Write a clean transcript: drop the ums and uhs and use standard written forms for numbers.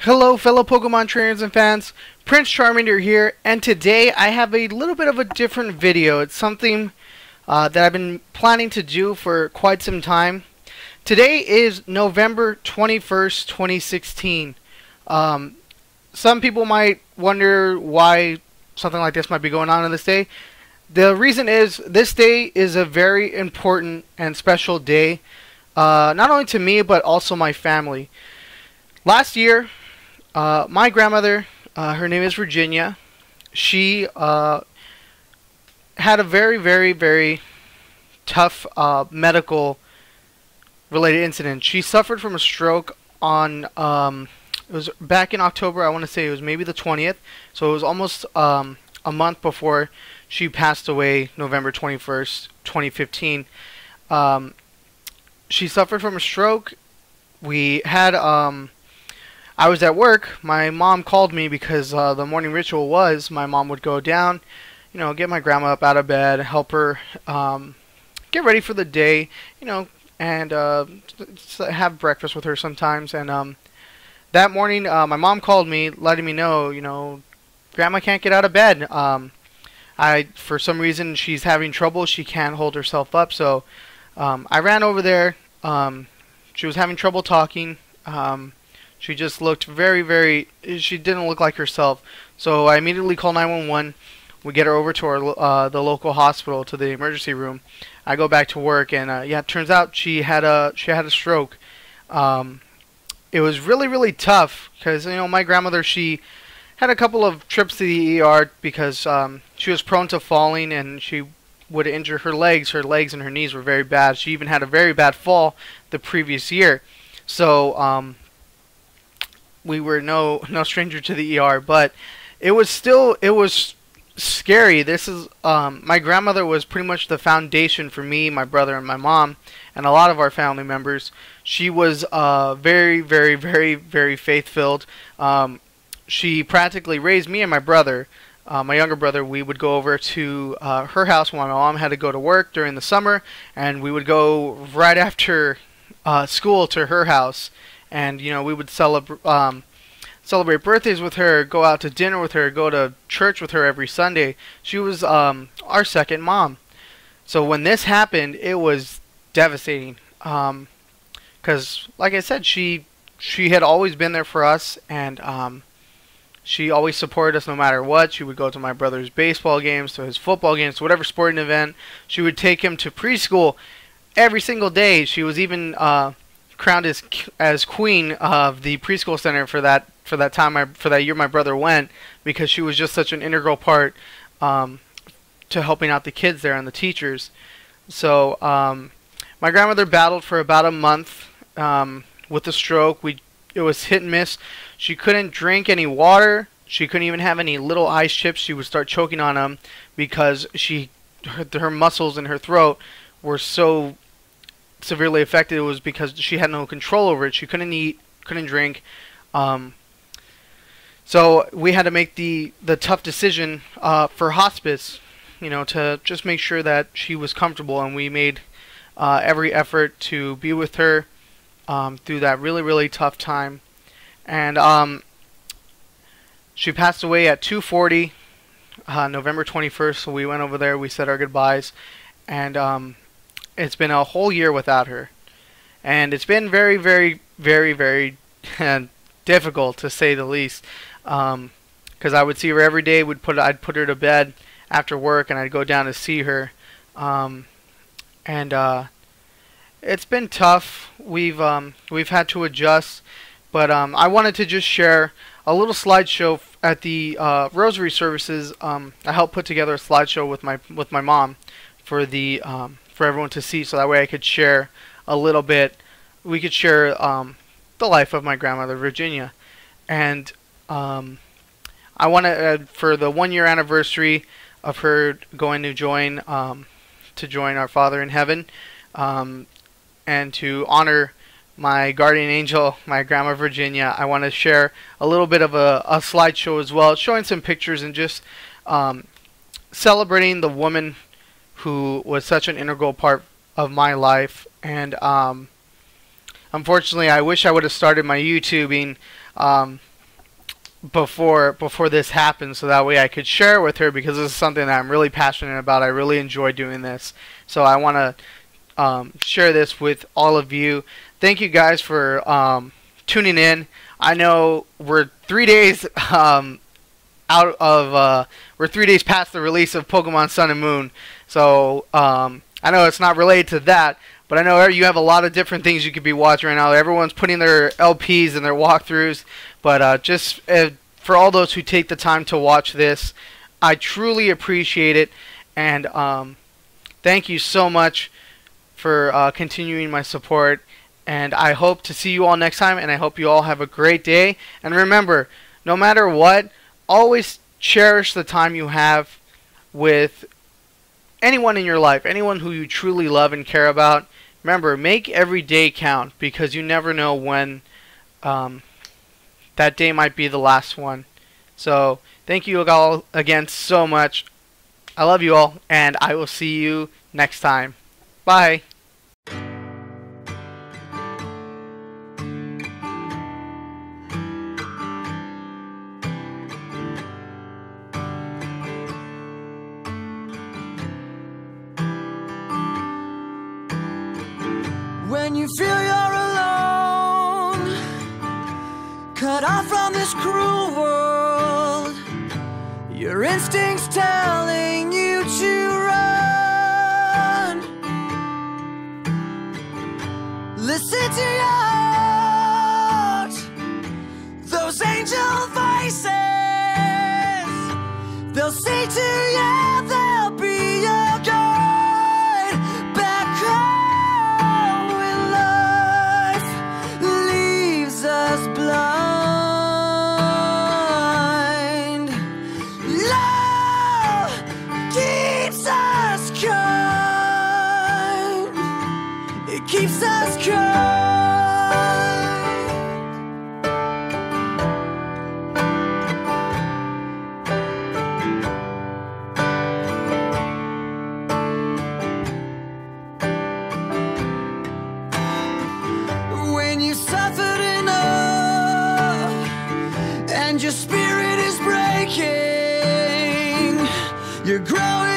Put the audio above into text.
Hello fellow Pokemon trainers and fans, Prince Charmingder here, and today I have a little bit of a different video. It's something that I've been planning to do for quite some time. Today is November 21st, 2016. Some people might wonder why something like this might be going on this day. The reason is this day is a very important and special day, not only to me but also my family. Last year, my grandmother, her name is Virginia, she had a very tough medical related incident. She suffered from a stroke on, it was back in October. I want to say it was maybe the 20th, so it was almost a month before she passed away, November 21st, 2015. She suffered from a stroke. We had, I was at work. My mom called me because the morning ritual was my mom would go down, you know, get my grandma up out of bed, help her get ready for the day, you know, and have breakfast with her sometimes. And that morning, my mom called me, letting me know, you know, Grandma can't get out of bed. For some reason, she's having trouble. She can't hold herself up. So I ran over there. She was having trouble talking. She just looked she didn't look like herself. So I immediately called 911. We get her over to our the local hospital, to the emergency room. I go back to work, and yeah, it turns out she had a stroke. It was really tough because, you know, my grandmother, she had a couple of trips to the ER because she was prone to falling, and she would injure her legs. Her legs and her knees were very bad. She even had a very bad fall the previous year. So we were no stranger to the ER, but it was scary. This is my grandmother was pretty much the foundation for me, my brother, and my mom, and a lot of our family members. She was very faith-filled. She practically raised me and my brother. My younger brother, we would go over to her house when my mom had to go to work during the summer, and we would go right after school to her house. And, you know, we would celebrate birthdays with her, go out to dinner with her, go to church with her every Sunday. She was our second mom. So when this happened, it was devastating. Because, like I said, she had always been there for us, and she always supported us no matter what. She would go to my brother's baseball games, to his football games, to whatever sporting event. She would take him to preschool every single day. She was even crowned as queen of the preschool center for that year my brother went, because she was just such an integral part to helping out the kids there and the teachers. So my grandmother battled for about a month with the stroke. It was hit and miss. She couldn't drink any water. She couldn't even have any little ice chips. She would start choking on them because her muscles in her throat were so severely affected. It was because she had no control over it. She couldn't eat, couldn't drink. So we had to make the tough decision for hospice, you know, to just make sure that she was comfortable, and we made every effort to be with her through that really tough time. And she passed away at 2:40, November 21st. So we went over there, we said our goodbyes, and it's been a whole year without her, and it's been very difficult, to say the least. Because I would see her every day. I'd put her to bed after work, and I'd go down to see her. It's been tough. We've had to adjust, but I wanted to just share a little slideshow at the Rosary services. I helped put together a slideshow with my mom for everyone to see, so that way I could share a little bit. We could share the life of my grandmother Virginia, and I want to, for the 1-year anniversary of her going to join our Father in heaven, and to honor my guardian angel, my grandma Virginia, I want to share a little bit of a slideshow as well, showing some pictures and just celebrating the woman who was such an integral part of my life. And unfortunately, I wish I would have started my YouTubing before this happened, so that way I could share it with her, because this is something that I'm really passionate about. I really enjoy doing this, so I want to share this with all of you. Thank you guys for tuning in. I know we're 3 days we're 3 days past the release of Pokemon Sun and Moon, so I know it's not related to that, but I know you have a lot of different things you could be watching right now. Everyone's putting their LPs and their walkthroughs, but just for all those who take the time to watch this, I truly appreciate it, and thank you so much for continuing my support, and I hope to see you all next time, and I hope you all have a great day. And remember, no matter what, always cherish the time you have with anyone in your life, anyone who you truly love and care about. Remember, make every day count, because you never know when that day might be the last one. So, thank you all again so much. I love you all, and I will see you next time. Bye. When you feel you're alone, cut off from this cruel world, your instincts telling you to run. Listen to your heart, those angel voices, they'll say to you, they'll be your guide back home when life leaves us blind. Love keeps us kind, it keeps us kind. When you suffered enough and your spirit is breaking, you're growing